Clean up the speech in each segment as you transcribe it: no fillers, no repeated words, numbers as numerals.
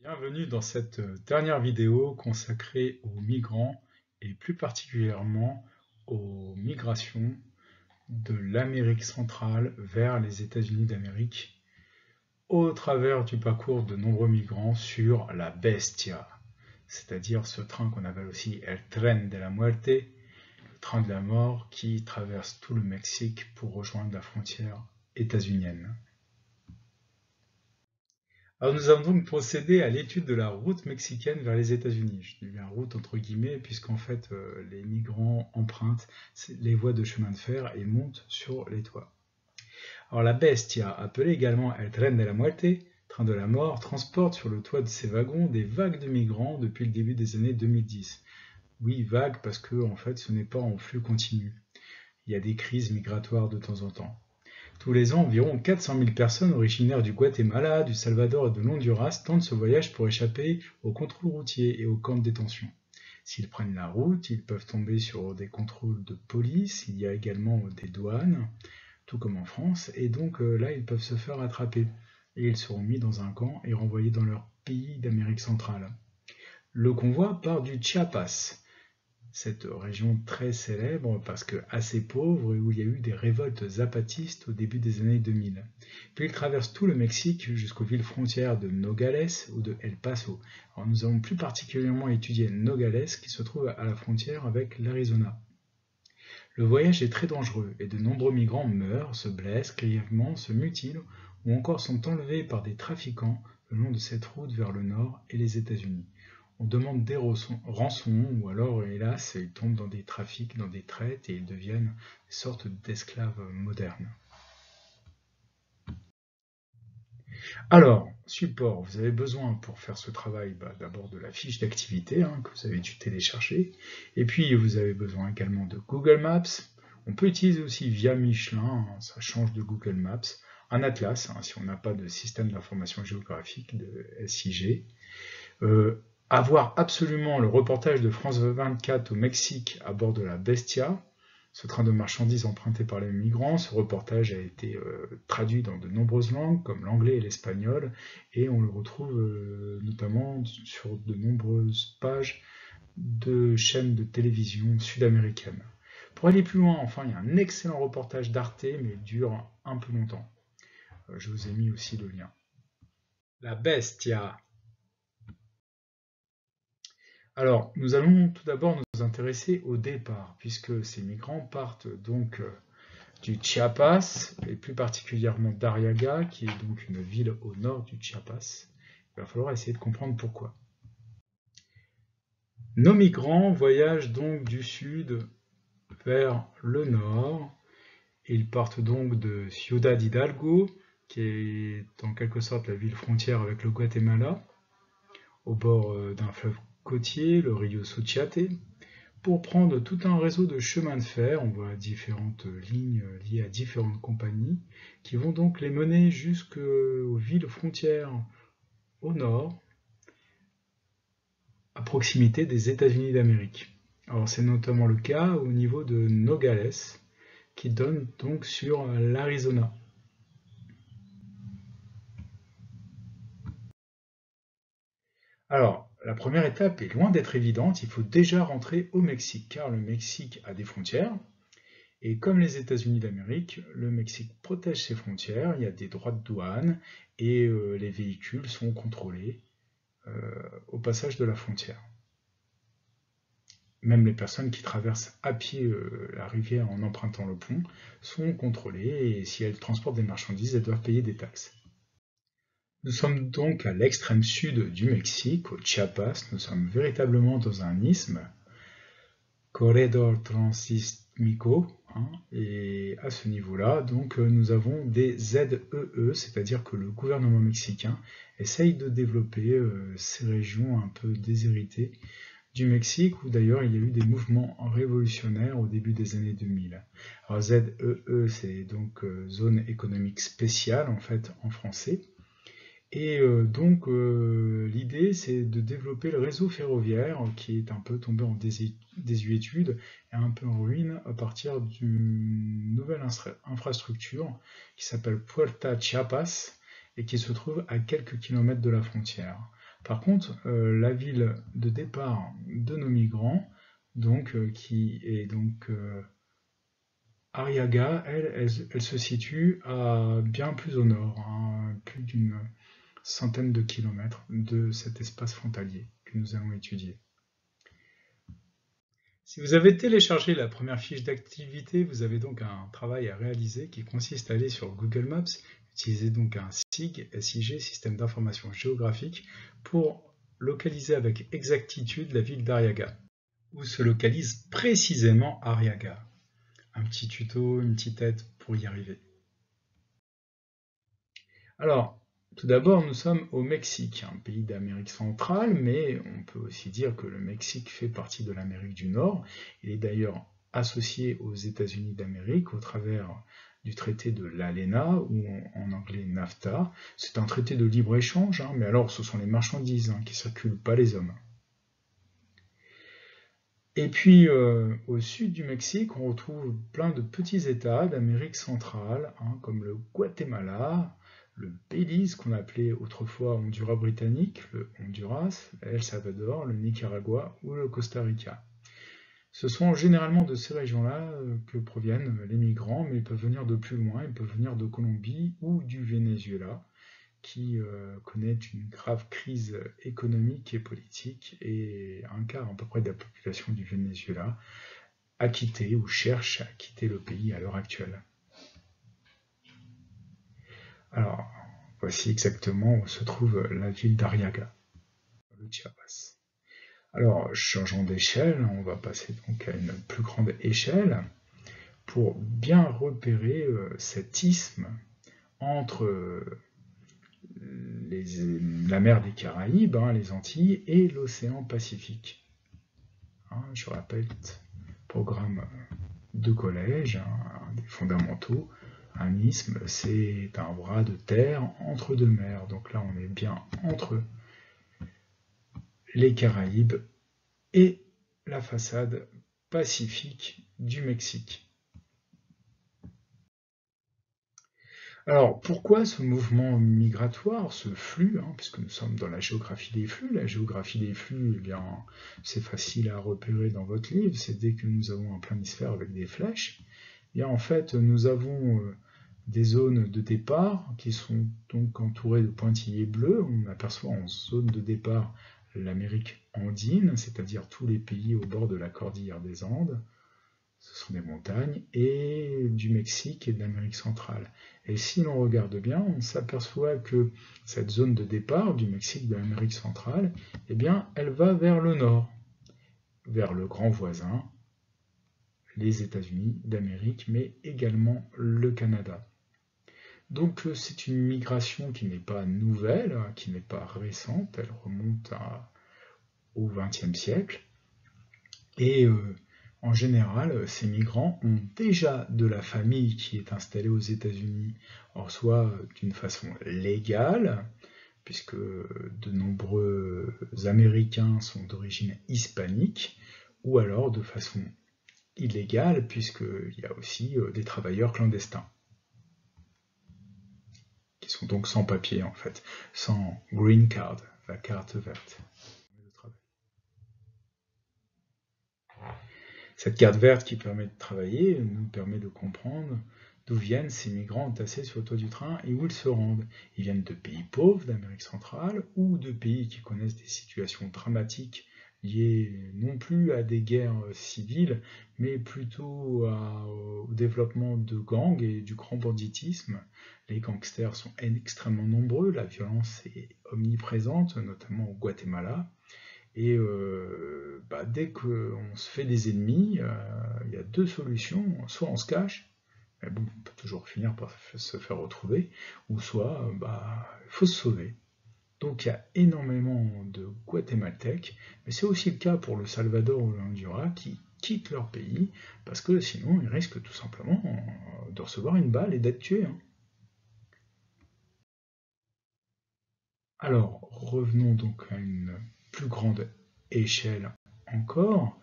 Bienvenue dans cette dernière vidéo consacrée aux migrants et plus particulièrement aux migrations de l'Amérique centrale vers les États-Unis d'Amérique au travers du parcours de nombreux migrants sur la Bestia, c'est-à-dire ce train qu'on appelle aussi El Tren de la Muerte, le train de la mort qui traverse tout le Mexique pour rejoindre la frontière états-unienne. Alors nous avons donc procédé à l'étude de la route mexicaine vers les États-Unis. Je dis bien route entre guillemets, puisqu'en fait les migrants empruntent les voies de chemin de fer et montent sur les toits. Alors la Bestia, appelée également El Tren de la Muerte, train de la mort, transporte sur le toit de ses wagons des vagues de migrants depuis le début des années 2010. Oui, vagues parce que en fait ce n'est pas en flux continu. Il y a des crises migratoires de temps en temps. Tous les ans, environ 400 000 personnes originaires du Guatemala, du Salvador et de l'Honduras tentent ce voyage pour échapper aux contrôles routiers et aux camps de détention. S'ils prennent la route, ils peuvent tomber sur des contrôles de police, il y a également des douanes, tout comme en France, et donc là, ils peuvent se faire attraper. Et ils seront mis dans un camp et renvoyés dans leur pays d'Amérique centrale. Le convoi part du Chiapas, cette région très célèbre parce que assez pauvre et où il y a eu des révoltes zapatistes au début des années 2000. Puis il traverse tout le Mexique jusqu'aux villes frontières de Nogales ou de El Paso. Alors nous avons plus particulièrement étudié Nogales qui se trouve à la frontière avec l'Arizona. Le voyage est très dangereux et de nombreux migrants meurent, se blessent grièvement, se mutilent ou encore sont enlevés par des trafiquants le long de cette route vers le nord et les États-Unis. On demande des rançons ou alors, hélas, ils tombent dans des trafics, dans des traites et ils deviennent une sorte d'esclaves modernes. Alors, support, vous avez besoin pour faire ce travail d'abord de la fiche d'activité que vous avez dû télécharger. Et puis, vous avez besoin également de Google Maps. On peut utiliser aussi via Michelin, ça change de Google Maps, un atlas, si on n'a pas de système d'information géographique, de SIG. Avoir absolument le reportage de France 24 au Mexique à bord de la Bestia, ce train de marchandises emprunté par les migrants. Ce reportage a été traduit dans de nombreuses langues, comme l'anglais et l'espagnol, et on le retrouve notamment sur de nombreuses pages de chaînes de télévision sud-américaines. Pour aller plus loin, enfin, il y a un excellent reportage d'Arte, mais il dure un peu longtemps. Je vous ai mis aussi le lien. La Bestia. Alors, nous allons tout d'abord nous intéresser au départ, puisque ces migrants partent donc du Chiapas, et plus particulièrement d'Arriaga, qui est donc une ville au nord du Chiapas. Il va falloir essayer de comprendre pourquoi. Nos migrants voyagent donc du sud vers le nord. Ils partent donc de Ciudad Hidalgo, qui est en quelque sorte la ville frontière avec le Guatemala, au bord d'un fleuve côtier, le Rio Suchiate, pour prendre tout un réseau de chemins de fer. On voit différentes lignes liées à différentes compagnies qui vont donc les mener jusqu'aux villes frontières au nord, à proximité des États-Unis d'Amérique. Alors c'est notamment le cas au niveau de Nogales, qui donne donc sur l'Arizona. Alors, la première étape est loin d'être évidente, il faut déjà rentrer au Mexique, car le Mexique a des frontières, et comme les États-Unis d'Amérique, le Mexique protège ses frontières, il y a des droits de douane, et les véhicules sont contrôlés au passage de la frontière. Même les personnes qui traversent à pied la rivière en empruntant le pont sont contrôlées, et si elles transportent des marchandises, elles doivent payer des taxes. Nous sommes donc à l'extrême sud du Mexique, au Chiapas. Nous sommes véritablement dans un isthme, corredor transísmico, et à ce niveau-là, donc nous avons des ZEE, c'est-à-dire que le gouvernement mexicain essaye de développer ces régions un peu déshéritées du Mexique, où d'ailleurs il y a eu des mouvements révolutionnaires au début des années 2000. Alors ZEE, c'est donc zone économique spéciale en fait en français. Et donc l'idée c'est de développer le réseau ferroviaire qui est un peu tombé en désuétude et un peu en ruine à partir d'une nouvelle infrastructure qui s'appelle Puerta Chiapas et qui se trouve à quelques kilomètres de la frontière. Par contre, la ville de départ de nos migrants, donc, qui est donc Arriaga, elle se situe à bien plus au nord, hein, plus d'une centaine de kilomètres de cet espace frontalier que nous allons étudier. Si vous avez téléchargé la première fiche d'activité, vous avez donc un travail à réaliser qui consiste à aller sur Google Maps, utiliser donc un SIG, Système d'information géographique, pour localiser avec exactitude la ville d'Arriaga. Où se localise précisément Arriaga? Un petit tuto, une petite aide pour y arriver. Alors, tout d'abord, nous sommes au Mexique, un pays d'Amérique centrale, mais on peut aussi dire que le Mexique fait partie de l'Amérique du Nord. Il est d'ailleurs associé aux États-Unis d'Amérique au travers du traité de l'ALENA, ou en anglais NAFTA. C'est un traité de libre-échange, mais alors ce sont les marchandises qui circulent, pas les hommes. Et puis au sud du Mexique, on retrouve plein de petits États d'Amérique centrale, comme le Guatemala, le Belize, qu'on appelait autrefois Honduras britannique, le Honduras, El Salvador, le Nicaragua ou le Costa Rica. Ce sont généralement de ces régions-là que proviennent les migrants, mais ils peuvent venir de plus loin, ils peuvent venir de Colombie ou du Venezuela, qui connaît une grave crise économique et politique, et un quart à peu près de la population du Venezuela a quitté ou cherche à quitter le pays à l'heure actuelle. Alors, voici exactement où se trouve la ville d'Arriaga, le Chiapas. Alors, changeons d'échelle, on va passer donc à une plus grande échelle pour bien repérer cet isthme entre la mer des Caraïbes, les Antilles, et l'océan Pacifique. Je rappelle, programme de collège, des fondamentaux. Un isthme, c'est un bras de terre entre deux mers. Donc là, on est bien entre les Caraïbes et la façade pacifique du Mexique. Alors, pourquoi ce mouvement migratoire, ce flux, puisque nous sommes dans la géographie des flux. La géographie des flux, eh bien, c'est facile à repérer dans votre livre, c'est dès que nous avons un planisphère avec des flèches. Et bien, en fait, nous avons des zones de départ qui sont donc entourées de pointillés bleus. On aperçoit en zone de départ l'Amérique andine, c'est-à-dire tous les pays au bord de la cordillère des Andes. Ce sont des montagnes, et du Mexique et de l'Amérique centrale. Et si l'on regarde bien, on s'aperçoit que cette zone de départ du Mexique, de l'Amérique centrale, eh bien, elle va vers le nord, vers le grand voisin, les États-Unis d'Amérique, mais également le Canada. Donc c'est une migration qui n'est pas nouvelle, qui n'est pas récente, elle remonte au XXe siècle. Et en général, ces migrants ont déjà de la famille qui est installée aux États-Unis, soit d'une façon légale, puisque de nombreux Américains sont d'origine hispanique, ou alors de façon illégale, puisqu'il y a aussi des travailleurs clandestins, qui sont donc sans papier en fait, sans green card, la carte verte. Cette carte verte qui permet de travailler nous permet de comprendre d'où viennent ces migrants entassés sur le toit du train et où ils se rendent. Ils viennent de pays pauvres d'Amérique centrale ou de pays qui connaissent des situations dramatiques liées non plus à des guerres civiles, mais plutôt au développement de gangs et du grand banditisme. Les gangsters sont extrêmement nombreux, la violence est omniprésente, notamment au Guatemala. Et dès qu'on se fait des ennemis, il y a deux solutions. Soit on se cache, mais bon, on peut toujours finir par se faire retrouver, ou soit il faut se sauver. Donc il y a énormément de Guatémaltèques, mais c'est aussi le cas pour le Salvador ou le Honduras qui quittent leur pays, parce que sinon ils risquent tout simplement de recevoir une balle et d'être tués. Alors, revenons donc à une plus grande échelle encore.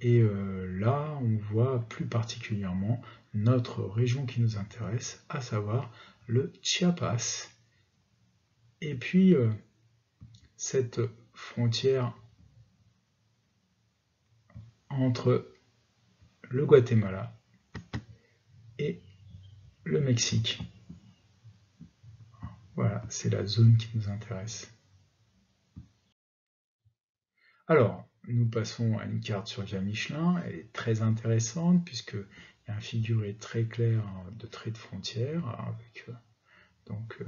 Et là, on voit plus particulièrement notre région qui nous intéresse, à savoir le Chiapas. Et puis, cette frontière entre le Guatemala et le Mexique. Voilà, c'est la zone qui nous intéresse. Alors, nous passons à une carte sur Guia Michelin. Elle est très intéressante puisqu'il y a un figuré très clair de traits de frontière avec donc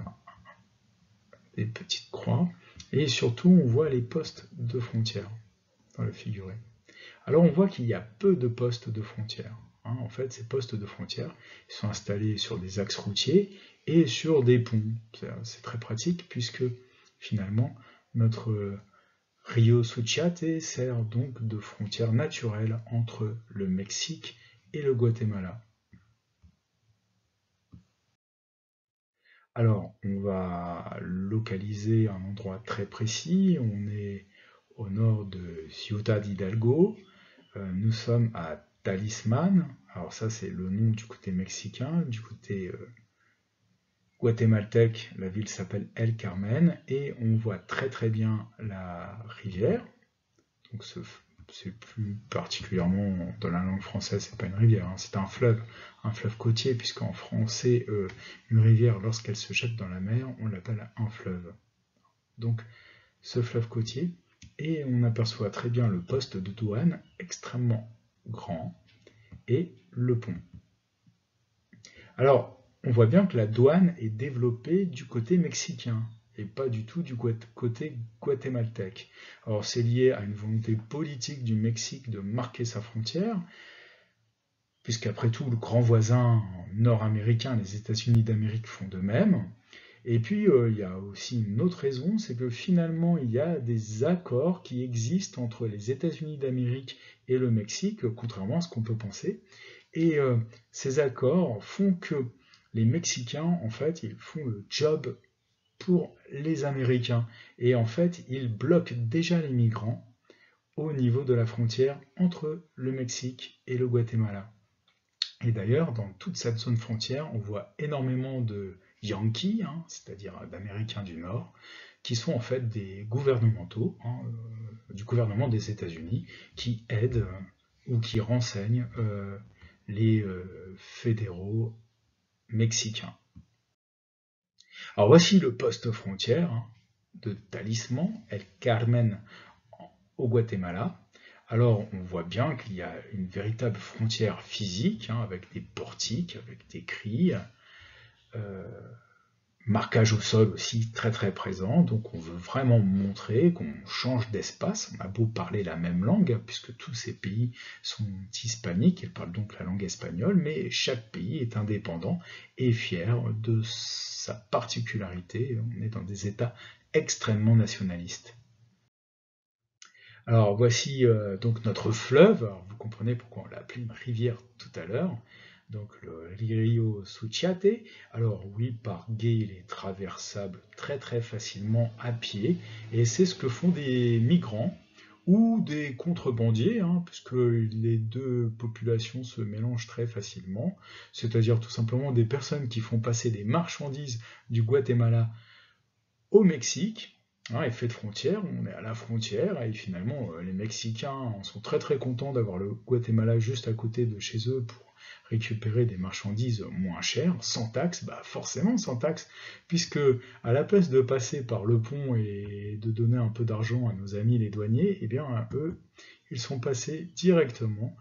des petites croix. Et surtout, on voit les postes de frontière dans le figuré. Alors, on voit qu'il y a peu de postes de frontière. En fait, ces postes de frontière ils sont installés sur des axes routiers et sur des ponts. C'est très pratique puisque finalement, notre Rio Suchiate sert donc de frontière naturelle entre le Mexique et le Guatemala. Alors, on va localiser un endroit très précis. On est au nord de Ciudad Hidalgo. Nous sommes à Talisman. Alors ça, c'est le nom du côté mexicain. Du côté guatémaltèque, la ville s'appelle El Carmen. Et on voit très très bien la rivière. Donc c'est plus particulièrement dans la langue française, c'est pas une rivière, hein, c'est un fleuve côtier, puisqu'en français, une rivière, lorsqu'elle se jette dans la mer, on l'appelle un fleuve. Donc ce fleuve côtier, et on aperçoit très bien le poste de douane extrêmement grand et le pont. Alors, on voit bien que la douane est développée du côté mexicain et pas du tout du côté guatémaltèque. Alors c'est lié à une volonté politique du Mexique de marquer sa frontière, puisqu'après tout, le grand voisin nord-américain, les États-Unis d'Amérique, font de même. Et puis, il y a aussi une autre raison, c'est que finalement, il y a des accords qui existent entre les États-Unis d'Amérique et le Mexique, contrairement à ce qu'on peut penser. Et ces accords font que les Mexicains, en fait, ils font le job pour les Américains. Et en fait, ils bloquent déjà les migrants au niveau de la frontière entre le Mexique et le Guatemala. Et d'ailleurs, dans toute cette zone frontière, on voit énormément de Yankees, hein, c'est-à-dire d'Américains du Nord, qui sont en fait des gouvernementaux, du gouvernement des États-Unis, qui aident ou qui renseignent les fédéraux mexicains. Alors voici le poste frontière de Talisman, El Carmen au Guatemala. Alors on voit bien qu'il y a une véritable frontière physique, avec des portiques, avec des grilles, marquage au sol aussi très très présent, donc on veut vraiment montrer qu'on change d'espace. On a beau parler la même langue, puisque tous ces pays sont hispaniques, ils parlent donc la langue espagnole, mais chaque pays est indépendant et fier de sa particularité. On est dans des États extrêmement nationalistes. Alors voici donc notre fleuve. Alors, vous comprenez pourquoi on l'a appelé une rivière tout à l'heure. Donc le Rio Suchiate. Alors oui, par gué, il est traversable très très facilement à pied. Et c'est ce que font des migrants ou des contrebandiers, puisque les deux populations se mélangent très facilement. C'est-à-dire tout simplement des personnes qui font passer des marchandises du Guatemala au Mexique. Effet de frontière, on est à la frontière et finalement les Mexicains sont très très contents d'avoir le Guatemala juste à côté de chez eux pour récupérer des marchandises moins chères, sans taxe, forcément sans taxe, puisque à la place de passer par le pont et de donner un peu d'argent à nos amis les douaniers, eh bien eux, ils sont passés directement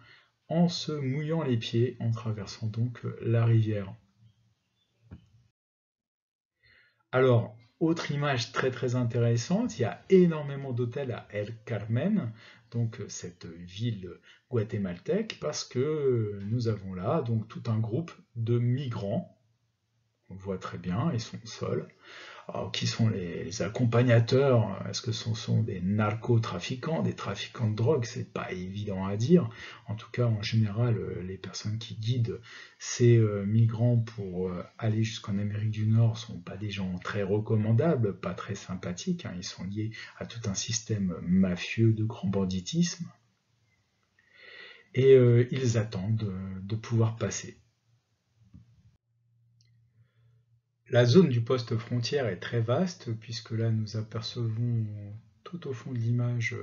en se mouillant les pieds en traversant donc la rivière. Alors, autre image très très intéressante, il y a énormément d'hôtels à El Carmen, donc cette ville guatémaltèque, parce que nous avons là donc tout un groupe de migrants, on voit très bien, ils sont seuls. Alors, qui sont les accompagnateurs? Est-ce que ce sont des narcotrafiquants, des trafiquants de drogue? C'est pas évident à dire. En tout cas, en général, les personnes qui guident ces migrants pour aller jusqu'en Amérique du Nord sont pas des gens très recommandables, pas très sympathiques. Ils sont liés à tout un système mafieux de grand banditisme. Et ils attendent de pouvoir passer. La zone du poste frontière est très vaste, puisque là nous apercevons tout au fond de l'image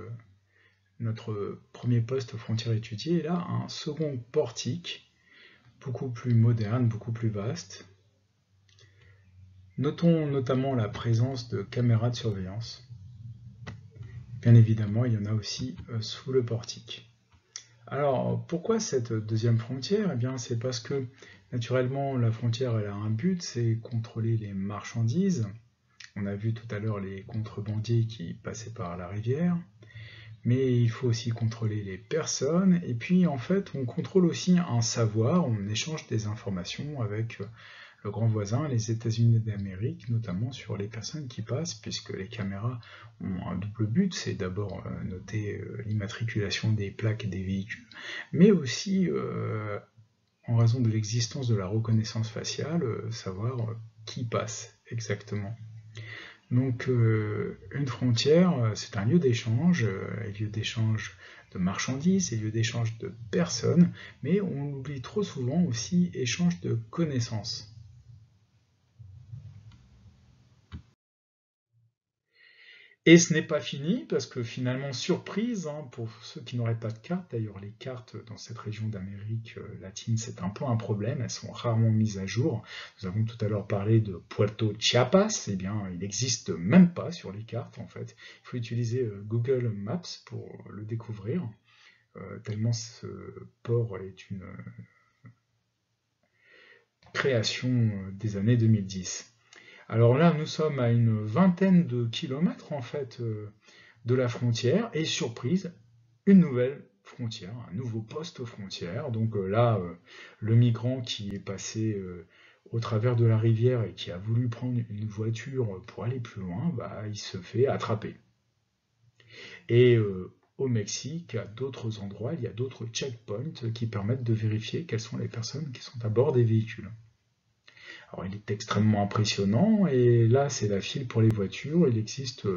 notre premier poste frontière étudié, et là un second portique, beaucoup plus moderne, beaucoup plus vaste. Notons notamment la présence de caméras de surveillance. Bien évidemment, il y en a aussi sous le portique. Alors, pourquoi cette deuxième frontière? Eh bien, c'est parce que, naturellement, la frontière, elle a un but, c'est contrôler les marchandises. On a vu tout à l'heure les contrebandiers qui passaient par la rivière. Mais il faut aussi contrôler les personnes. Et puis, en fait, on contrôle aussi un savoir, on échange des informations avec le grand voisin, les États-Unis d'Amérique, notamment sur les personnes qui passent, puisque les caméras ont un double but, c'est d'abord noter l'immatriculation des plaques et des véhicules, mais aussi, en raison de l'existence de la reconnaissance faciale, savoir qui passe exactement. Donc une frontière, c'est un lieu d'échange, de marchandises, un lieu d'échange de personnes, mais on oublie trop souvent aussi échange de connaissances. Et ce n'est pas fini, parce que finalement, surprise, hein, pour ceux qui n'auraient pas de carte, d'ailleurs les cartes dans cette région d'Amérique latine, c'est un peu un problème, elles sont rarement mises à jour. Nous avons tout à l'heure parlé de Puerto Chiapas, eh bien il n'existe même pas sur les cartes en fait. Il faut utiliser Google Maps pour le découvrir, tellement ce port est une création des années 2010. Alors là, nous sommes à une vingtaine de kilomètres en fait de la frontière et surprise, une nouvelle frontière, un nouveau poste frontière. Donc là, le migrant qui est passé au travers de la rivière et qui a voulu prendre une voiture pour aller plus loin, bah, il se fait attraper. Et au Mexique, à d'autres endroits, il y a d'autres checkpoints qui permettent de vérifier quelles sont les personnes qui sont à bord des véhicules. Alors il est extrêmement impressionnant et là c'est la file pour les voitures. Il existe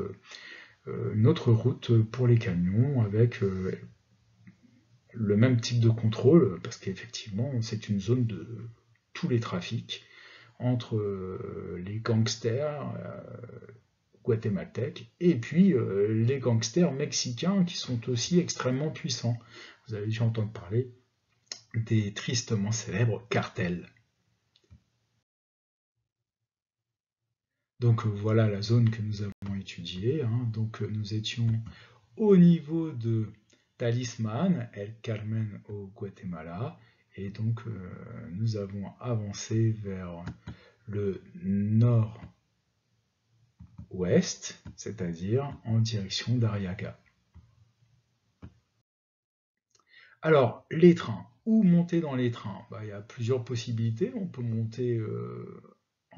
une autre route pour les camions avec le même type de contrôle parce qu'effectivement c'est une zone de tous les trafics entre les gangsters guatémaltèques et puis les gangsters mexicains qui sont aussi extrêmement puissants. Vous avez dû entendre parler des tristement célèbres cartels. Donc voilà la zone que nous avons étudiée, hein. Donc nous étions au niveau de Talisman, El Carmen au Guatemala, et donc nous avons avancé vers le nord-ouest, c'est-à-dire en direction d'Ariaga. Alors, les trains. Où monter dans les trains? Bah, il y a plusieurs possibilités. On peut monter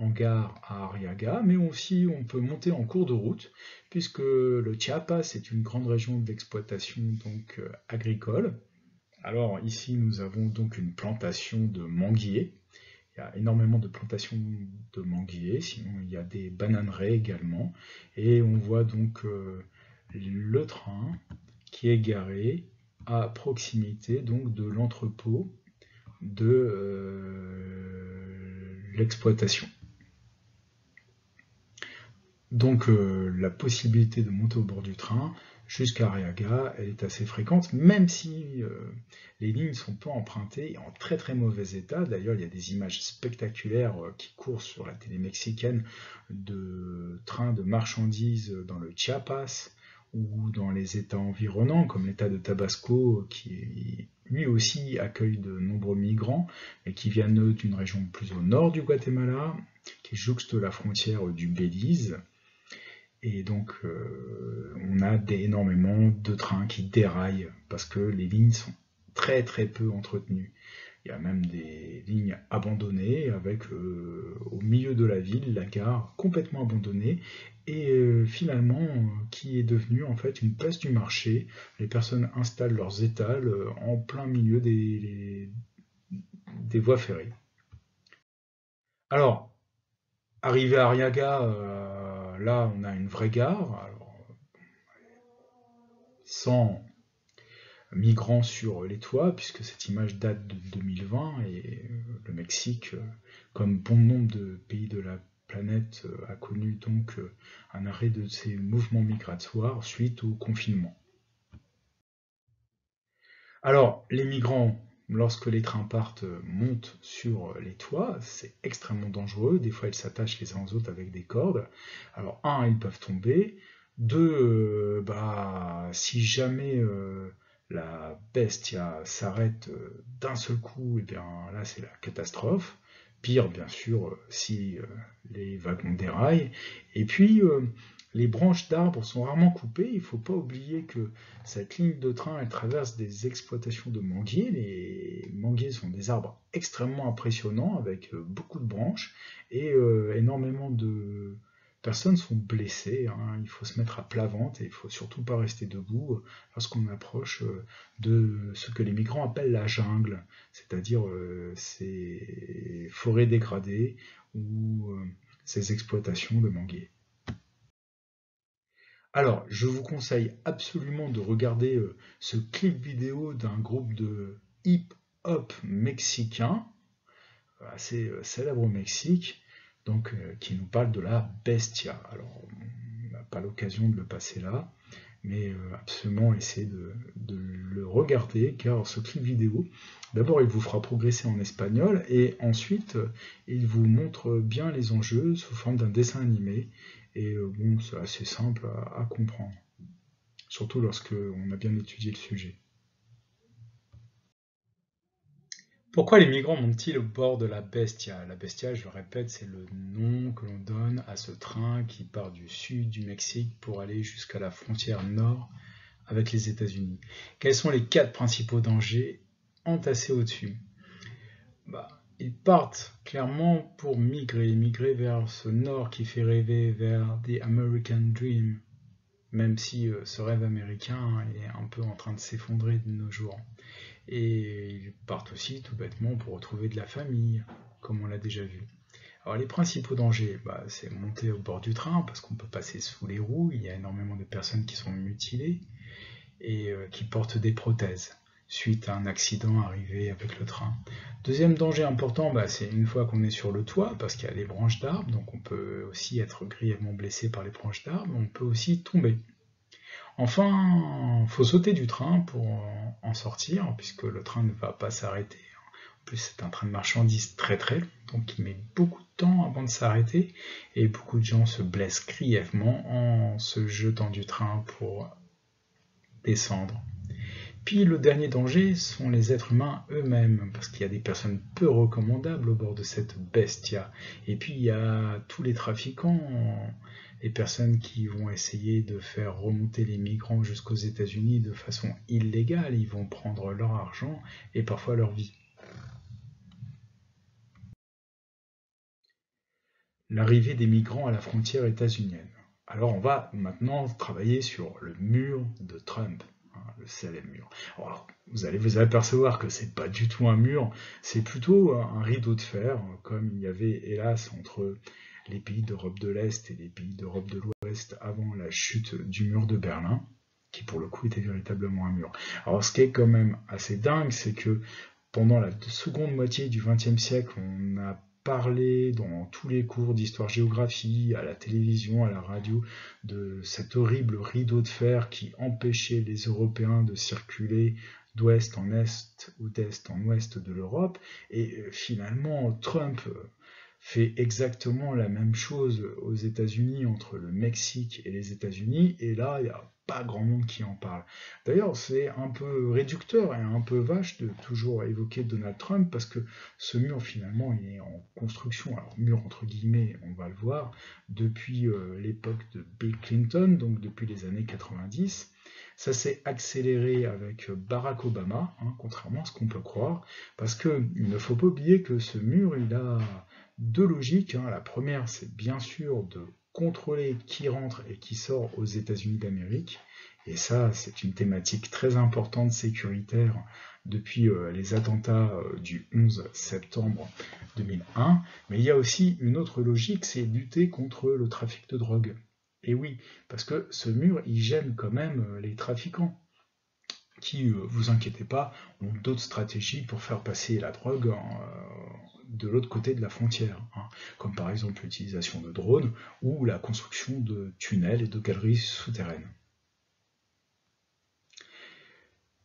en gare à Arriaga, mais aussi on peut monter en cours de route, puisque le Chiapas est une grande région d'exploitation donc agricole. Alors ici nous avons donc une plantation de manguiers. Il y a énormément de plantations de manguiers, sinon il y a des bananeraies également. Et on voit donc le train qui est garé à proximité donc de l'entrepôt de l'exploitation. Donc la possibilité de monter au bord du train jusqu'à Arriaga, elle est assez fréquente, même si les lignes sont peu empruntées et en très très mauvais état. D'ailleurs, il y a des images spectaculaires qui courent sur la télé mexicaine de trains de marchandises dans le Chiapas ou dans les États environnants, comme l'État de Tabasco, qui lui aussi accueille de nombreux migrants et qui viennent d'une région plus au nord du Guatemala, qui jouxte la frontière du Belize. Et donc, on a énormément de trains qui déraillent parce que les lignes sont très très peu entretenues. Il y a même des lignes abandonnées avec au milieu de la ville la gare complètement abandonnée et finalement qui est devenue en fait une place du marché. Les personnes installent leurs étals en plein milieu des voies ferrées. Alors, arrivé à Arriaga, là on a une vraie gare. Alors, sans migrants sur les toits, puisque cette image date de 2020 et le Mexique, comme bon nombre de pays de la planète a connu donc un arrêt de ses mouvements migratoires suite au confinement. Alors, les migrants, lorsque les trains partent, montent sur les toits, c'est extrêmement dangereux. Des fois, ils s'attachent les uns aux autres avec des cordes. Alors, un, ils peuvent tomber. Deux, si jamais la bestia s'arrête d'un seul coup, et bien là, c'est la catastrophe. Pire, bien sûr, si les wagons déraillent. Et puis, les branches d'arbres sont rarement coupées. Il ne faut pas oublier que cette ligne de train, elle traverse des exploitations de manguiers. Les manguiers sont des arbres extrêmement impressionnants avec beaucoup de branches et énormément de personnes sont blessées. Hein. Il faut se mettre à plat ventre et il ne faut surtout pas rester debout lorsqu'on approche de ce que les migrants appellent la jungle, c'est-à-dire ces forêts dégradées ou ces exploitations de manguiers. Alors, je vous conseille absolument de regarder ce clip vidéo d'un groupe de hip-hop mexicain, assez célèbre au Mexique, donc qui nous parle de la bestia. Alors, on n'a pas l'occasion de le passer là, mais absolument essayez de le regarder, car ce clip vidéo, d'abord il vous fera progresser en espagnol, et ensuite il vous montre bien les enjeux sous forme d'un dessin animé, et bon, c'est assez simple à comprendre, surtout lorsque on a bien étudié le sujet. Pourquoi les migrants montent-ils au bord de la Bestia? La Bestia, je le répète, c'est le nom que l'on donne à ce train qui part du sud du Mexique pour aller jusqu'à la frontière nord avec les États-Unis. Quels sont les 4 principaux dangers entassés au-dessus? Ils partent clairement pour migrer vers ce nord qui fait rêver, vers the American Dream, même si ce rêve américain est un peu en train de s'effondrer de nos jours. Et ils partent aussi tout bêtement pour retrouver de la famille, comme on l'a déjà vu. Alors les principaux dangers, c'est monter au bord du train, parce qu'on peut passer sous les roues, il y a énormément de personnes qui sont mutilées, et qui portent des prothèses suite à un accident arrivé avec le train. Deuxième danger important, c'est une fois qu'on est sur le toit, parce qu'il y a les branches d'arbres, donc on peut aussi être grièvement blessé par les branches d'arbres, on peut aussi tomber. Enfin, il faut sauter du train pour en sortir, puisque le train ne va pas s'arrêter. En plus, c'est un train de marchandises très très long, donc il met beaucoup de temps avant de s'arrêter, et beaucoup de gens se blessent grièvement en se jetant du train pour descendre. Puis le dernier danger sont les êtres humains eux-mêmes, parce qu'il y a des personnes peu recommandables au bord de cette bestia. Et puis il y a tous les trafiquants, les personnes qui vont essayer de faire remonter les migrants jusqu'aux États-Unis de façon illégale. Ils vont prendre leur argent et parfois leur vie. L'arrivée des migrants à la frontière états-unienne. Alors on va maintenant travailler sur le mur de Trump. Le célèbre mur. Alors, vous allez vous apercevoir que c'est pas du tout un mur, c'est plutôt un rideau de fer, comme il y avait hélas entre les pays d'Europe de l'Est et les pays d'Europe de l'Ouest avant la chute du mur de Berlin, qui pour le coup était véritablement un mur. Alors ce qui est quand même assez dingue, c'est que pendant la seconde moitié du XXe siècle, on a parlé dans tous les cours d'histoire-géographie, à la télévision, à la radio, de cet horrible rideau de fer qui empêchait les Européens de circuler d'ouest en est ou d'est en ouest de l'Europe. Et finalement, Trump fait exactement la même chose aux États-Unis, entre le Mexique et les États-Unis, et là, il n'y a pas grand monde qui en parle. D'ailleurs, c'est un peu réducteur et un peu vache de toujours évoquer Donald Trump, parce que ce mur, finalement, il est en construction, alors mur entre guillemets, on va le voir, depuis l'époque de Bill Clinton, donc depuis les années 90. Ça s'est accéléré avec Barack Obama, contrairement à ce qu'on peut croire, parce qu'il ne faut pas oublier que ce mur, il a 2 logiques. La première, c'est bien sûr de contrôler qui rentre et qui sort aux États-Unis d'Amérique. Et ça, c'est une thématique très importante sécuritaire depuis les attentats du 11 septembre 2001. Mais il y a aussi une autre logique, c'est lutter contre le trafic de drogue. Et oui, parce que ce mur, il gêne quand même les trafiquants. qui, vous inquiétez pas, ont d'autres stratégies pour faire passer la drogue de l'autre côté de la frontière, hein, comme par exemple l'utilisation de drones ou la construction de tunnels et de galeries souterraines.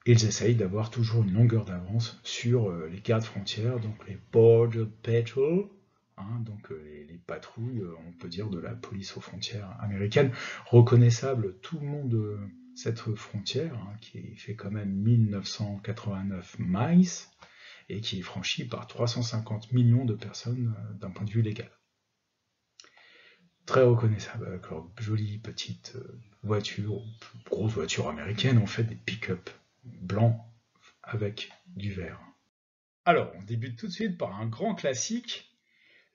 Ils essayent d'avoir toujours une longueur d'avance sur les gardes frontières, donc les Border Patrol, hein, donc les patrouilles, on peut dire, de la police aux frontières américaine, reconnaissable tout le long de cette frontière, hein, qui fait quand même 1989 miles, et qui est franchie par 350 millions de personnes d'un point de vue légal. Très reconnaissable avec leur jolie petite voiture, grosse voiture américaine, en fait des pick-up blancs avec du vert. Alors, on débute tout de suite par un grand classique,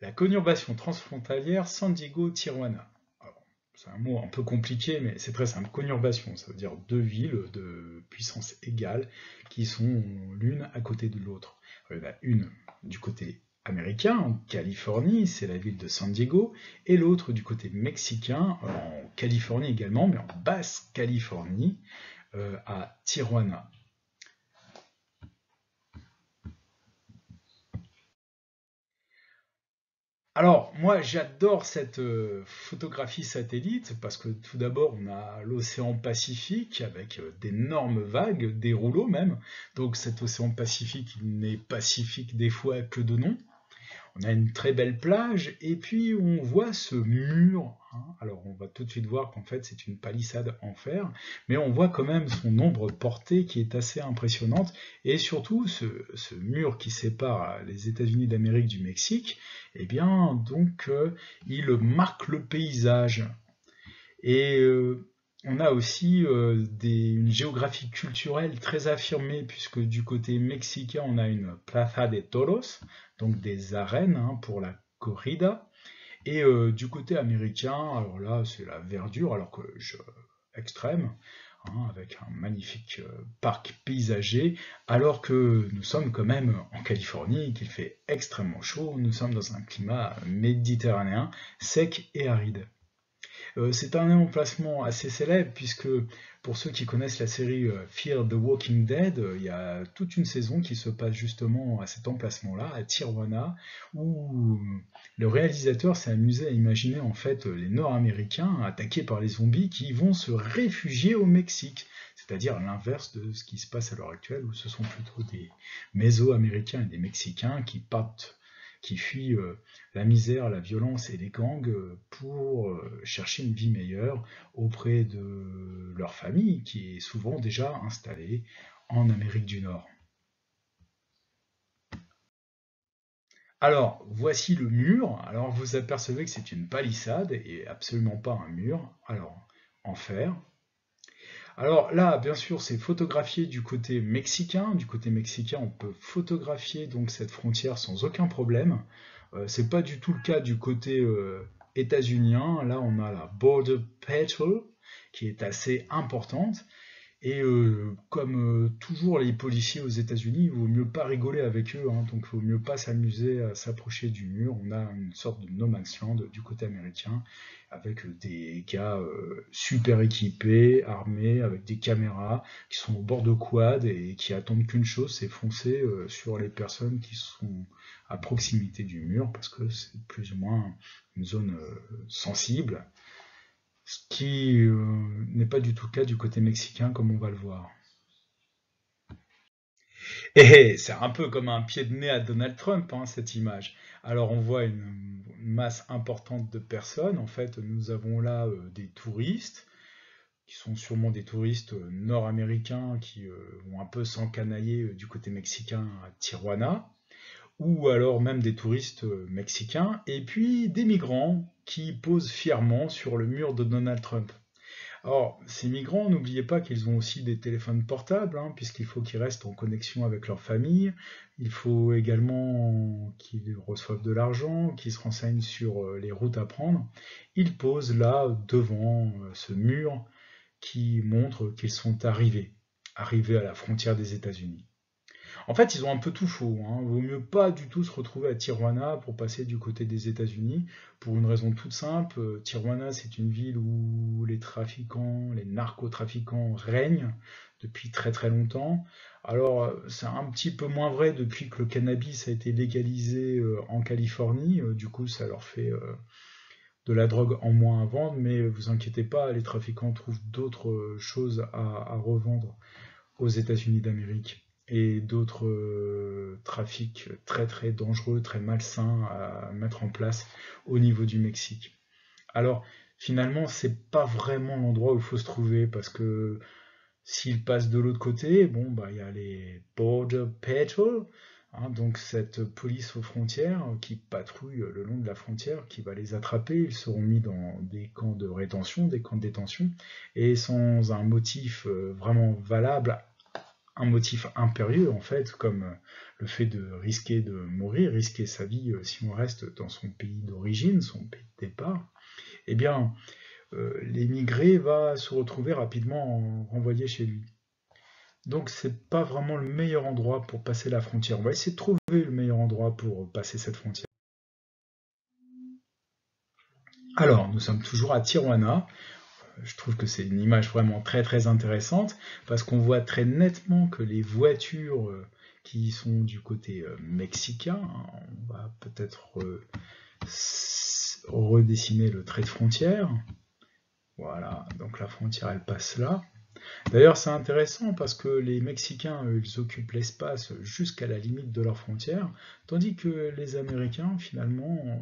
la conurbation transfrontalière San Diego-Tijuana. C'est un mot un peu compliqué, mais c'est très simple. Conurbation, ça veut dire deux villes de puissance égale qui sont l'une à côté de l'autre. Il y en a une du côté américain, en Californie, c'est la ville de San Diego, et l'autre du côté mexicain, en Californie également, mais en Basse-Californie, à Tijuana. Alors, moi, j'adore cette photographie satellite parce que tout d'abord, on a l'océan Pacifique avec d'énormes vagues, des rouleaux même. Donc, cet océan Pacifique, il n'est pacifique des fois que de nom. On a une très belle plage et puis on voit ce mur, hein. Alors on va tout de suite voir qu'en fait c'est une palissade en fer, mais on voit quand même son nombre porté qui est assez impressionnante et surtout ce mur qui sépare les États-Unis d'Amérique du Mexique, eh bien donc il marque le paysage. Et on a aussi une géographie culturelle très affirmée, puisque du côté mexicain, on a une Plaza de Toros, donc des arènes, hein, pour la corrida. Et du côté américain, alors là, c'est la verdure, extrême, hein, avec un magnifique parc paysager, alors que nous sommes quand même en Californie, qu'il fait extrêmement chaud, nous sommes dans un climat méditerranéen, sec et aride. C'est un emplacement assez célèbre puisque pour ceux qui connaissent la série Fear the Walking Dead, il y a toute une saison qui se passe justement à cet emplacement-là, à Tijuana, où le réalisateur s'est amusé à imaginer en fait les Nord-Américains attaqués par les zombies qui vont se réfugier au Mexique. C'est-à-dire l'inverse de ce qui se passe à l'heure actuelle, où ce sont plutôt des Méso-Américains et des Mexicains qui fuient la misère, la violence et les gangs pour chercher une vie meilleure auprès de leur famille qui est souvent déjà installée en Amérique du Nord. Alors, voici le mur. Alors, vous apercevez que c'est une palissade et absolument pas un mur. Alors, en fer. Alors là, bien sûr, c'est photographié du côté mexicain. Du côté mexicain, on peut photographier donc cette frontière sans aucun problème. C'est pas du tout le cas du côté états-unien. Là, on a la Border Patrol qui est assez importante. Et comme toujours les policiers aux États-Unis, il vaut mieux pas rigoler avec eux, hein, donc il vaut mieux pas s'amuser à s'approcher du mur. On a une sorte de no man's land du côté américain, avec des gars super équipés, armés, avec des caméras, qui sont au bord de quad et qui attendent qu'une chose, c'est foncer sur les personnes qui sont à proximité du mur, parce que c'est plus ou moins une zone sensible. Ce qui n'est pas du tout le cas du côté mexicain, comme on va le voir. Et c'est un peu comme un pied de nez à Donald Trump, hein, cette image. Alors on voit une masse importante de personnes. En fait, nous avons là des touristes, qui sont sûrement des touristes nord-américains qui vont un peu s'encanailler du côté mexicain à Tijuana, ou alors même des touristes mexicains, et puis des migrants qui posent fièrement sur le mur de Donald Trump. Alors, ces migrants, n'oubliez pas qu'ils ont aussi des téléphones portables, hein, puisqu'il faut qu'ils restent en connexion avec leur famille. Il faut également qu'ils reçoivent de l'argent, qu'ils se renseignent sur les routes à prendre. Ils posent là devant ce mur qui montre qu'ils sont arrivés à la frontière des États-Unis. En fait, ils ont un peu tout faux, hein. Vaut mieux pas du tout se retrouver à Tijuana pour passer du côté des États-Unis, pour une raison toute simple. Tijuana, c'est une ville où les trafiquants, les narcotrafiquants règnent depuis très très longtemps. Alors, c'est un petit peu moins vrai depuis que le cannabis a été légalisé en Californie. Du coup, ça leur fait de la drogue en moins à vendre, mais vous inquiétez pas, les trafiquants trouvent d'autres choses à revendre aux États-Unis d'Amérique et d'autres trafics très très dangereux, très malsains à mettre en place au niveau du Mexique. Alors finalement, c'est pas vraiment l'endroit où il faut se trouver parce que s'il passe de l'autre côté, bon bah il y a les Border Patrol, hein, donc cette police aux frontières qui patrouille le long de la frontière, qui va les attraper. Ils seront mis dans des camps de rétention, des camps de détention, et sans un motif vraiment valable, un motif impérieux en fait, comme le fait de risquer de mourir, risquer sa vie si on reste dans son pays d'origine, son pays de départ, eh bien l'émigré va se retrouver rapidement renvoyé chez lui. Donc c'est pas vraiment le meilleur endroit pour passer la frontière. On va essayer de trouver le meilleur endroit pour passer cette frontière. Alors, nous sommes toujours à Tijuana. Je trouve que c'est une image vraiment très très intéressante parce qu'on voit très nettement que les voitures qui sont du côté mexicain, hein, on va peut-être redessiner le trait de frontière. Voilà, donc la frontière elle passe là. D'ailleurs, c'est intéressant parce que les Mexicains, ils occupent l'espace jusqu'à la limite de leur frontière, tandis que les Américains, finalement,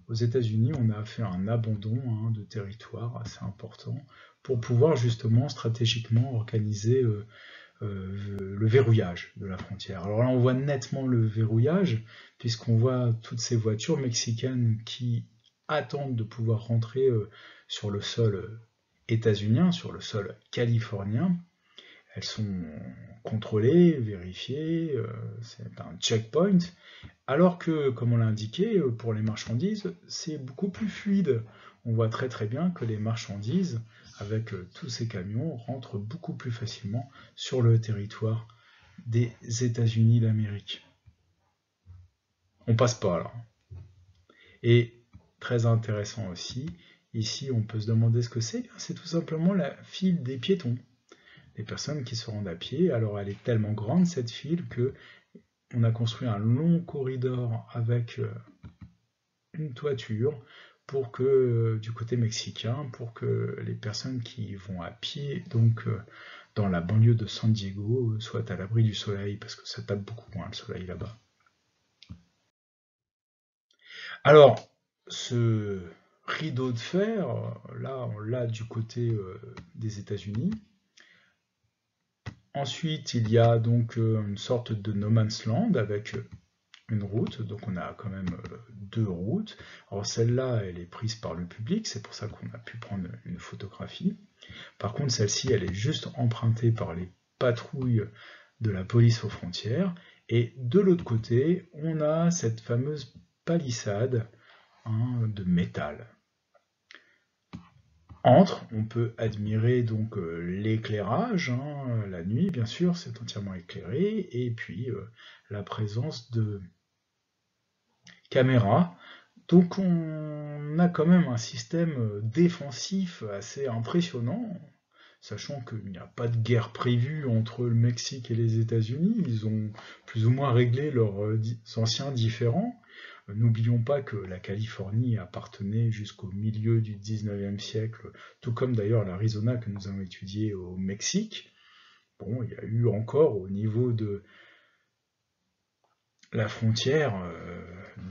aux États-Unis, on a fait un abandon de territoire assez important pour pouvoir justement stratégiquement organiser le verrouillage de la frontière. Alors là, on voit nettement le verrouillage, puisqu'on voit toutes ces voitures mexicaines qui attendent de pouvoir rentrer sur le sol états-unien, sur le sol californien. Elles sont contrôlées, vérifiées, c'est un checkpoint, alors que, comme on l'a indiqué, pour les marchandises, c'est beaucoup plus fluide. On voit très très bien que les marchandises, avec tous ces camions, rentrent beaucoup plus facilement sur le territoire des États-Unis d'Amérique. On passe pas là. Et très intéressant aussi, ici on peut se demander ce que c'est. C'est tout simplement la file des piétons. Les personnes qui se rendent à pied. Alors elle est tellement grande cette file que on a construit un long corridor avec une toiture pour que du côté mexicain, pour que les personnes qui vont à pied, donc dans la banlieue de San Diego, soient à l'abri du soleil, parce que ça tape beaucoup moins le soleil là-bas. Alors, ce rideau de fer, là, on l'a du côté des États-Unis. Ensuite, il y a donc une sorte de no man's land avec une route, donc on a quand même deux routes. Alors celle-là, elle est prise par le public, c'est pour ça qu'on a pu prendre une photographie. Par contre, celle-ci, elle est juste empruntée par les patrouilles de la police aux frontières. Et de l'autre côté, on a cette fameuse palissade de métal. Entre, on peut admirer donc l'éclairage, la nuit bien sûr, c'est entièrement éclairé, et puis la présence de caméras. Donc on a quand même un système défensif assez impressionnant, sachant qu'il n'y a pas de guerre prévue entre le Mexique et les États-Unis. Ils ont plus ou moins réglé leurs anciens différends. N'oublions pas que la Californie appartenait jusqu'au milieu du 19e siècle, tout comme d'ailleurs l'Arizona que nous avons étudié au Mexique. Bon, il y a eu encore au niveau de la frontière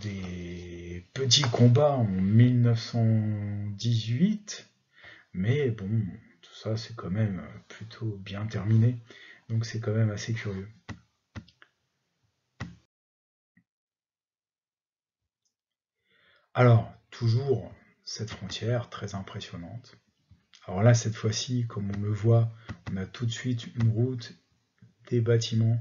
des petits combats en 1918, mais bon, tout ça c'est quand même plutôt bien terminé, donc c'est quand même assez curieux. Alors, toujours cette frontière très impressionnante. Alors là, cette fois-ci, comme on le voit, on a tout de suite une route, des bâtiments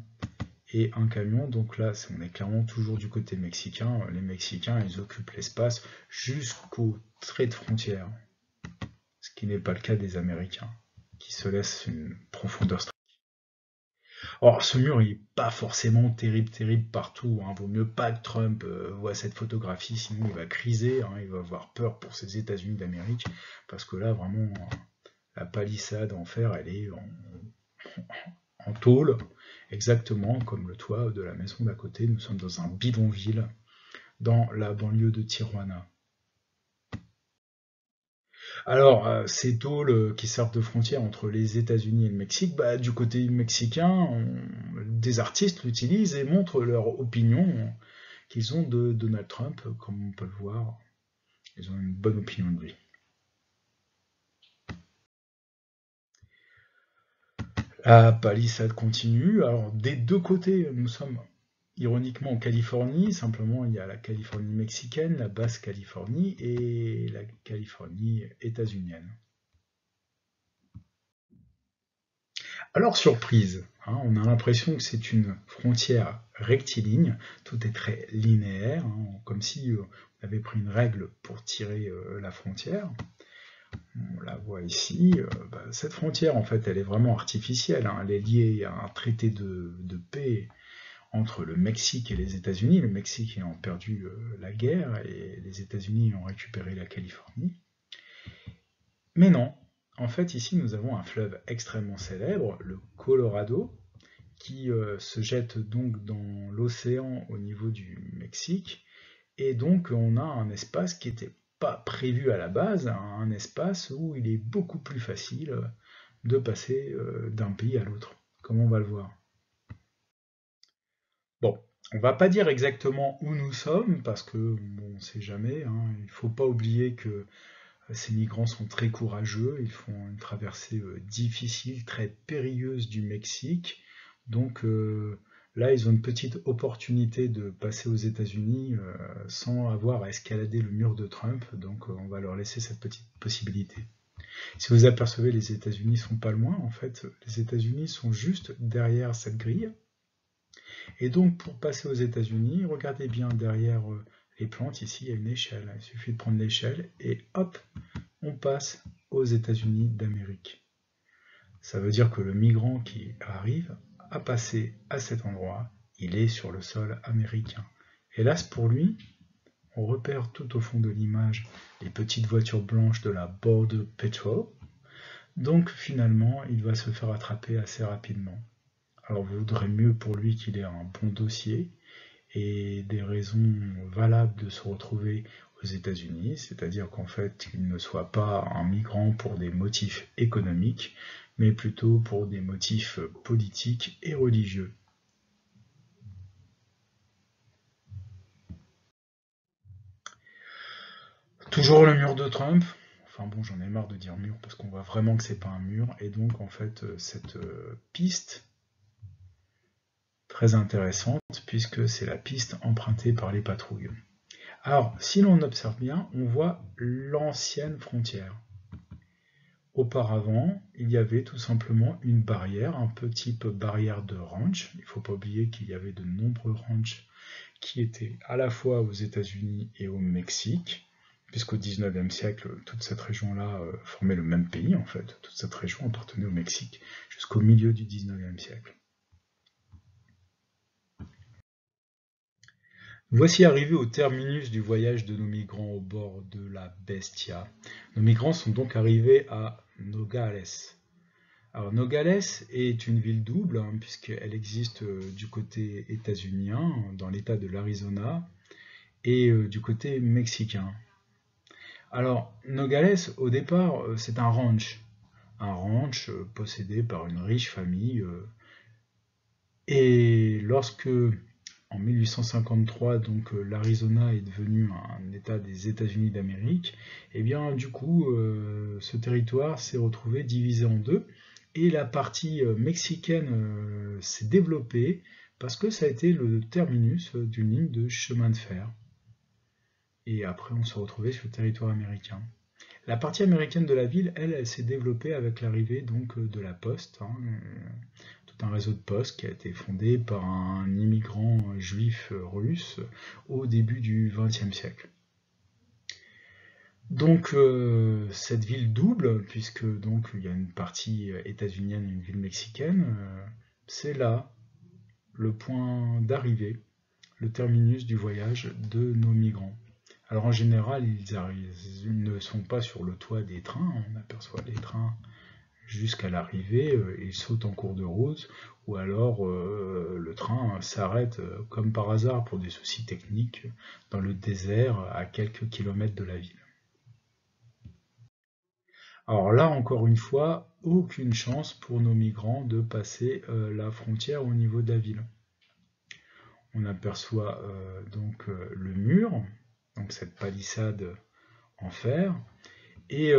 et un camion. Donc là, on est clairement toujours du côté mexicain. Les Mexicains, ils occupent l'espace jusqu'au trait de frontière, ce qui n'est pas le cas des Américains, qui se laissent une profondeur. Or, ce mur, il n'est pas forcément terrible partout, hein. Vaut mieux pas que Trump voit cette photographie, sinon il va criser, hein. Il va avoir peur pour ses États-Unis d'Amérique, parce que là, vraiment, la palissade en fer, elle est en tôle, exactement comme le toit de la maison d'à côté. Nous sommes dans un bidonville, dans la banlieue de Tijuana. Alors, ces tôles qui servent de frontière entre les États-Unis et le Mexique, bah, du côté mexicain, des artistes l'utilisent et montrent leur opinion qu'ils ont de Donald Trump, comme on peut le voir. Ils ont une bonne opinion de lui. La palissade continue. Alors, des deux côtés, nous sommes ironiquement en Californie. Simplement, il y a la Californie mexicaine, la Basse-Californie et la Californie états-unienne. Alors, surprise, hein, on a l'impression que c'est une frontière rectiligne, tout est très linéaire, hein, comme si on avait pris une règle pour tirer la frontière. On la voit ici. Cette frontière, en fait, elle est vraiment artificielle, hein, elle est liée à un traité de paix entre le Mexique et les États-Unis, le Mexique ayant perdu la guerre et les États-Unis ayant récupéré la Californie. Mais non, en fait, ici, nous avons un fleuve extrêmement célèbre, le Colorado, qui se jette donc dans l'océan au niveau du Mexique. Et donc, on a un espace qui n'était pas prévu à la base, un espace où il est beaucoup plus facile de passer d'un pays à l'autre, comme on va le voir. Bon, on va pas dire exactement où nous sommes, parce que bon, on ne sait jamais, hein. Il ne faut pas oublier que ces migrants sont très courageux, ils font une traversée difficile, très périlleuse du Mexique. Donc là, ils ont une petite opportunité de passer aux États-Unis sans avoir à escalader le mur de Trump. Donc on va leur laisser cette petite possibilité. Si vous apercevez, les États-Unis sont pas loin. En fait, les États-Unis sont juste derrière cette grille. Et donc pour passer aux États-Unis, regardez bien derrière les plantes. Ici, il y a une échelle. Il suffit de prendre l'échelle et hop, on passe aux États-Unis d'Amérique. Ça veut dire que le migrant qui arrive à passer à cet endroit, il est sur le sol américain. Hélas pour lui, on repère tout au fond de l'image les petites voitures blanches de la Border Patrol. Donc finalement, il va se faire attraper assez rapidement. Alors vous voudrez mieux pour lui qu'il ait un bon dossier et des raisons valables de se retrouver aux États-Unis, c'est-à-dire qu'en fait, il ne soit pas un migrant pour des motifs économiques, mais plutôt pour des motifs politiques et religieux. Toujours le mur de Trump. Enfin bon, j'en ai marre de dire mur parce qu'on voit vraiment que c'est pas un mur. Et donc en fait, cette piste très intéressante puisque c'est la piste empruntée par les patrouilles. Alors, si l'on observe bien, on voit l'ancienne frontière. Auparavant, il y avait tout simplement une barrière, un peu type barrière de ranch. Il ne faut pas oublier qu'il y avait de nombreux ranchs qui étaient à la fois aux États-Unis et au Mexique, puisqu'au XIXe siècle, toute cette région-là formait le même pays en fait. Toute cette région appartenait au Mexique jusqu'au milieu du XIXe siècle. Voici arrivés au terminus du voyage de nos migrants au bord de la Bestia. Nos migrants sont donc arrivés à Nogales. Alors Nogales est une ville double, hein, puisqu'elle existe du côté états-unien, dans l'état de l'Arizona, et du côté mexicain. Alors Nogales, au départ, c'est un ranch possédé par une riche famille. Et lorsque, en 1853, donc l'Arizona est devenu un État des États-Unis d'Amérique, et bien du coup, ce territoire s'est retrouvé divisé en deux, et la partie mexicaine s'est développée parce que ça a été le terminus d'une ligne de chemin de fer. Et après, on s'est retrouvé sur le territoire américain. La partie américaine de la ville, elle s'est développée avec l'arrivée donc de la poste, hein, tout un réseau de postes qui a été fondé par un immigrant juif russe au début du XXe siècle. Donc cette ville double, puisque donc il y a une partie états-unienne et une ville mexicaine, c'est là le point d'arrivée, le terminus du voyage de nos migrants. Alors en général, ils ne sont pas sur le toit des trains, on aperçoit les trains jusqu'à l'arrivée, ils sautent en cours de route, ou alors le train s'arrête comme par hasard pour des soucis techniques dans le désert à quelques kilomètres de la ville. Alors là, encore une fois, aucune chance pour nos migrants de passer la frontière au niveau de la ville. On aperçoit le mur, donc cette palissade en fer, et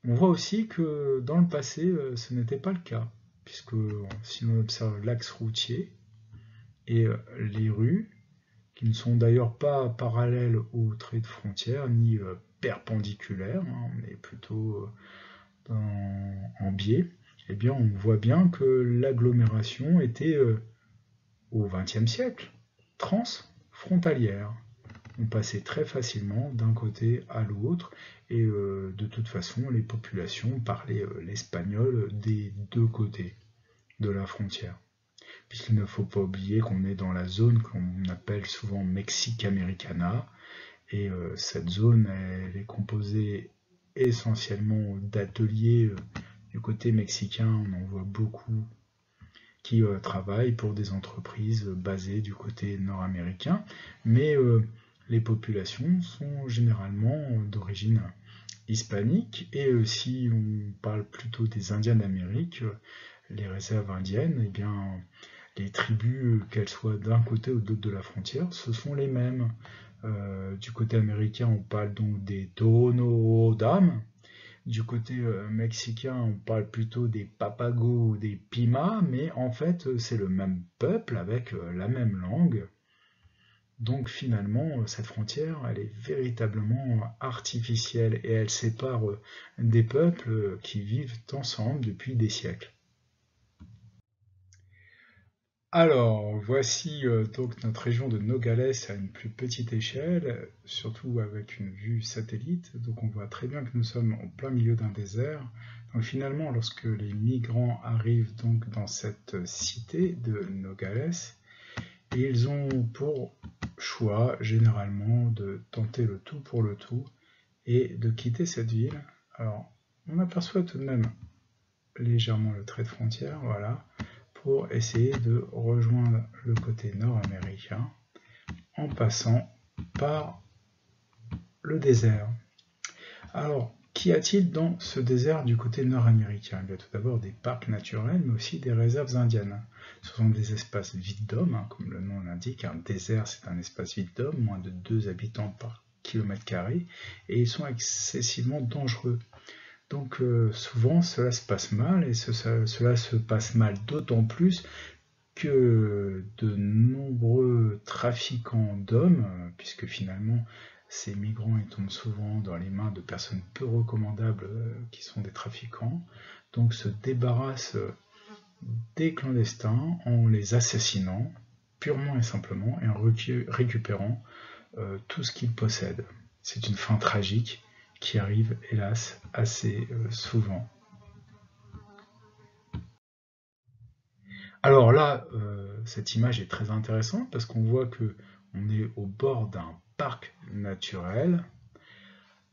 on voit aussi que dans le passé, ce n'était pas le cas, puisque si l'on observe l'axe routier et les rues, qui ne sont d'ailleurs pas parallèles au trait de frontière, ni perpendiculaires, hein, mais plutôt en biais, eh bien on voit bien que l'agglomération était au XXe siècle transfrontalière. On passait très facilement d'un côté à l'autre et de toute façon les populations parlaient l'espagnol des deux côtés de la frontière. Puisqu'il ne faut pas oublier qu'on est dans la zone qu'on appelle souvent Mexique-Americana et cette zone elle est composée essentiellement d'ateliers du côté mexicain, on en voit beaucoup qui travaillent pour des entreprises basées du côté nord-américain, mais les populations sont généralement d'origine hispanique, et si on parle plutôt des Indiens d'Amérique, les réserves indiennes, eh bien, les tribus, qu'elles soient d'un côté ou de l'autre de la frontière, ce sont les mêmes. Du côté américain, on parle donc des Tohono-O'odham. Du côté mexicain, on parle plutôt des Papagos ou des Pima, mais en fait, c'est le même peuple avec la même langue. Donc finalement, cette frontière, elle est véritablement artificielle et elle sépare des peuples qui vivent ensemble depuis des siècles. Alors, voici donc notre région de Nogales à une plus petite échelle, surtout avec une vue satellite. Donc on voit très bien que nous sommes en plein milieu d'un désert. Donc finalement, lorsque les migrants arrivent donc dans cette cité de Nogales, ils ont pour choix généralement de tenter le tout pour le tout et de quitter cette ville. Alors, on aperçoit tout de même légèrement le trait de frontière, voilà, pour essayer de rejoindre le côté nord-américain en passant par le désert. Alors, qu'y a-t-il dans ce désert du côté nord-américain? Il y a tout d'abord des parcs naturels, mais aussi des réserves indiennes. Ce sont des espaces vides d'hommes, hein, comme le nom l'indique. Un désert, c'est un espace vide d'hommes, moins de 2 habitants par kilomètre carré, et ils sont excessivement dangereux. Donc souvent cela se passe mal, et cela se passe mal d'autant plus que de nombreux trafiquants d'hommes, puisque finalement ces migrants ils tombent souvent dans les mains de personnes peu recommandables qui sont des trafiquants, donc se débarrassent des clandestins en les assassinant purement et simplement et en récupérant tout ce qu'ils possèdent. C'est une fin tragique qui arrive hélas assez souvent. Alors là, cette image est très intéressante parce qu'on voit que on est au bord d'un parc naturel.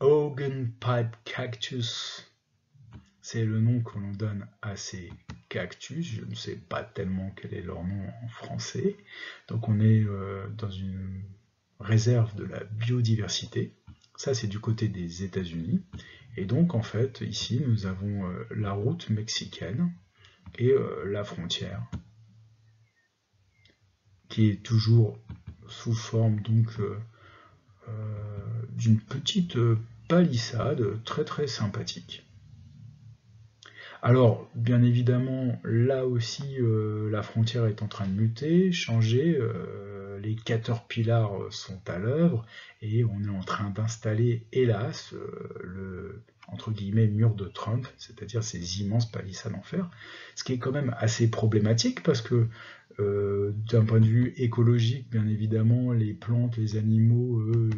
Ogun Pipe Cactus, c'est le nom que l'on donne à ces cactus. Je ne sais pas tellement quel est leur nom en français. Donc on est dans une réserve de la biodiversité. Ça, c'est du côté des États-Unis. Et donc, en fait, ici, nous avons la route mexicaine et la frontière, qui est toujours sous forme donc d'une petite palissade très très sympathique. Alors, bien évidemment, là aussi, la frontière est en train de muter, changer, les caterpillars sont à l'œuvre, et on est en train d'installer, hélas, le entre guillemets mur de Trump, c'est-à-dire ces immenses palissades en fer, ce qui est quand même assez problématique parce que d'un point de vue écologique, bien évidemment, les plantes, les animaux, eux,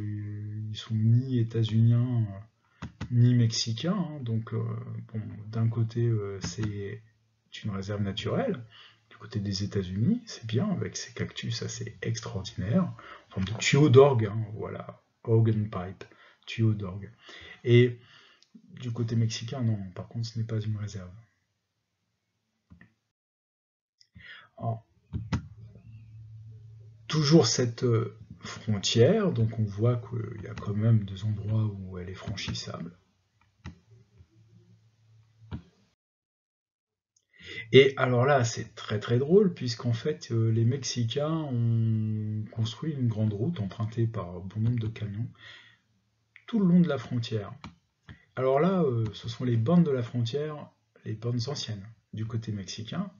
ils sont ni états-uniens ni mexicains, hein, donc bon, d'un côté c'est une réserve naturelle, Du côté des États-Unis, c'est bien, avec ces cactus assez extraordinaires, en forme de tuyau d'orgue, hein, voilà, organ pipe, tuyau d'orgue. Et du côté mexicain, non, par contre, ce n'est pas une réserve. Alors, toujours cette frontière, donc on voit qu'il y a quand même des endroits où elle est franchissable. Et alors là, c'est très très drôle, puisqu'en fait, les Mexicains ont construit une grande route empruntée par bon nombre de camions tout le long de la frontière. Alors là, ce sont les bornes de la frontière, les bornes anciennes du côté mexicain,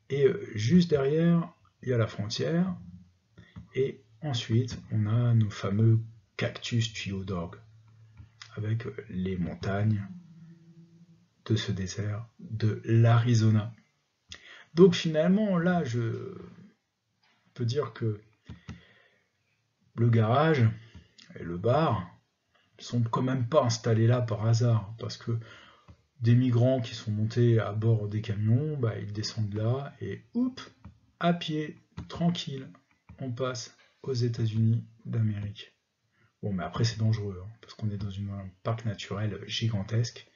et juste derrière, il y a la frontière, et ensuite, on a nos fameux cactus tuyaux d'orgue, avec les montagnes de ce désert de l'Arizona. Donc finalement, là, je peux dire que le garage et le bar sont quand même pas installés là par hasard, parce que des migrants qui sont montés à bord des camions, bah, ils descendent là et oups, à pied, tranquille, on passe aux États-Unis d'Amérique. Bon, mais après c'est dangereux, hein, parce qu'on est dans un parc naturel gigantesque,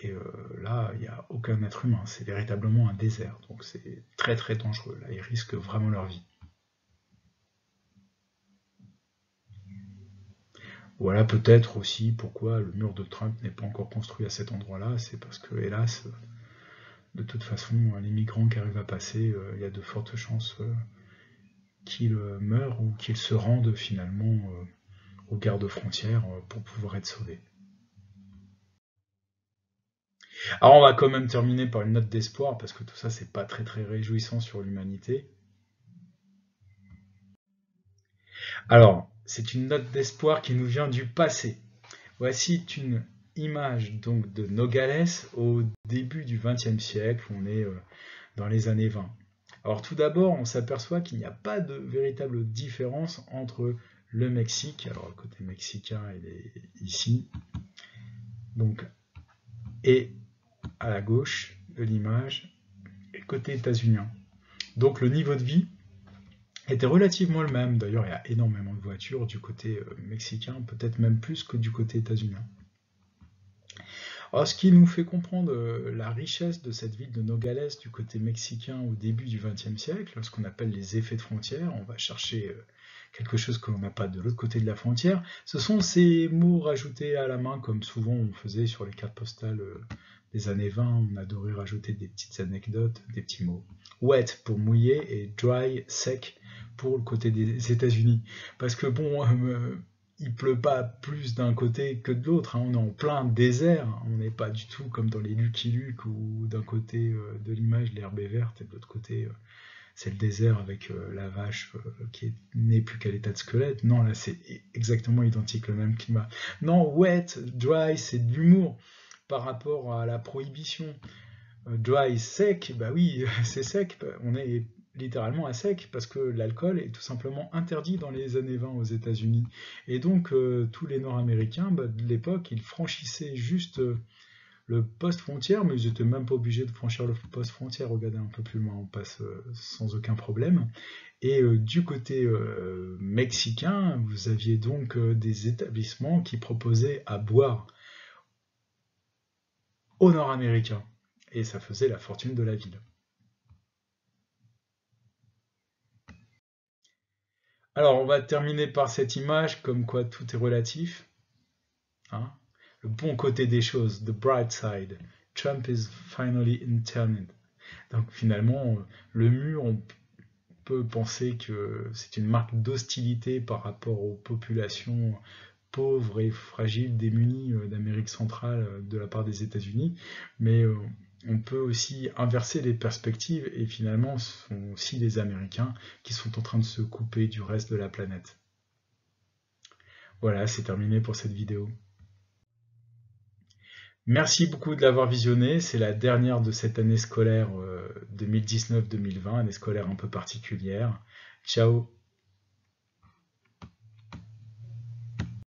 et là, il n'y a aucun être humain, c'est véritablement un désert, donc c'est très très dangereux, là, ils risquent vraiment leur vie. Voilà peut-être aussi pourquoi le mur de Trump n'est pas encore construit à cet endroit-là, c'est parce que, hélas, de toute façon, les migrants qui arrivent à passer, il y a de fortes chances qu'ils meurent ou qu'ils se rendent finalement aux gardes-frontières pour pouvoir être sauvés. Alors on va quand même terminer par une note d'espoir, parce que tout ça c'est pas très très réjouissant sur l'humanité. Alors, c'est une note d'espoir qui nous vient du passé. Voici une image donc de Nogales au début du XXe siècle, on est dans les années 20. Alors tout d'abord, on s'aperçoit qu'il n'y a pas de véritable différence entre le Mexique, alors le côté mexicain il est ici, donc, et à la gauche de l'image, le côté états-unien. Donc le niveau de vie était relativement le même, d'ailleurs il y a énormément de voitures du côté mexicain, peut-être même plus que du côté états-unien. Alors, ce qui nous fait comprendre la richesse de cette ville de Nogales du côté mexicain au début du XXe siècle, ce qu'on appelle les effets de frontière, on va chercher quelque chose que l'on n'a pas de l'autre côté de la frontière, ce sont ces mots rajoutés à la main, comme souvent on faisait sur les cartes postales des années 20, on adorait rajouter des petites anecdotes, des petits mots. Wet pour mouillé et dry, sec pour le côté des États-Unis. Parce que bon, il pleut pas plus d'un côté que de l'autre, hein. On est en plein désert, on n'est pas du tout comme dans les Lucky Luke où d'un côté de l'image l'herbe est verte et de l'autre côté c'est le désert avec la vache qui n'est plus qu'à l'état de squelette. Non, là c'est exactement identique, le même climat. Non, wet, dry, c'est de l'humour par rapport à la prohibition. Dry, sec, bah oui, c'est sec, on est littéralement à sec parce que l'alcool est tout simplement interdit dans les années 20 aux États-Unis. Et donc tous les Nord-Américains de l'époque, ils franchissaient juste le poste frontière, mais ils n'étaient même pas obligés de franchir le poste frontière. Regardez un peu plus loin, on passe sans aucun problème. Et du côté mexicain, vous aviez donc des établissements qui proposaient à boire aux Nord-Américains. Et ça faisait la fortune de la ville. Alors, on va terminer par cette image, comme quoi tout est relatif. Hein. Le bon côté des choses, the bright side. Trump is finally interned. Donc finalement, le mur, on peut penser que c'est une marque d'hostilité par rapport aux populations pauvres et fragiles, démunies d'Amérique centrale de la part des États-Unis. Mais on peut aussi inverser les perspectives et finalement ce sont aussi les Américains qui sont en train de se couper du reste de la planète. Voilà, c'est terminé pour cette vidéo. Merci beaucoup de l'avoir visionné, c'est la dernière de cette année scolaire 2019-2020, année scolaire un peu particulière. Ciao.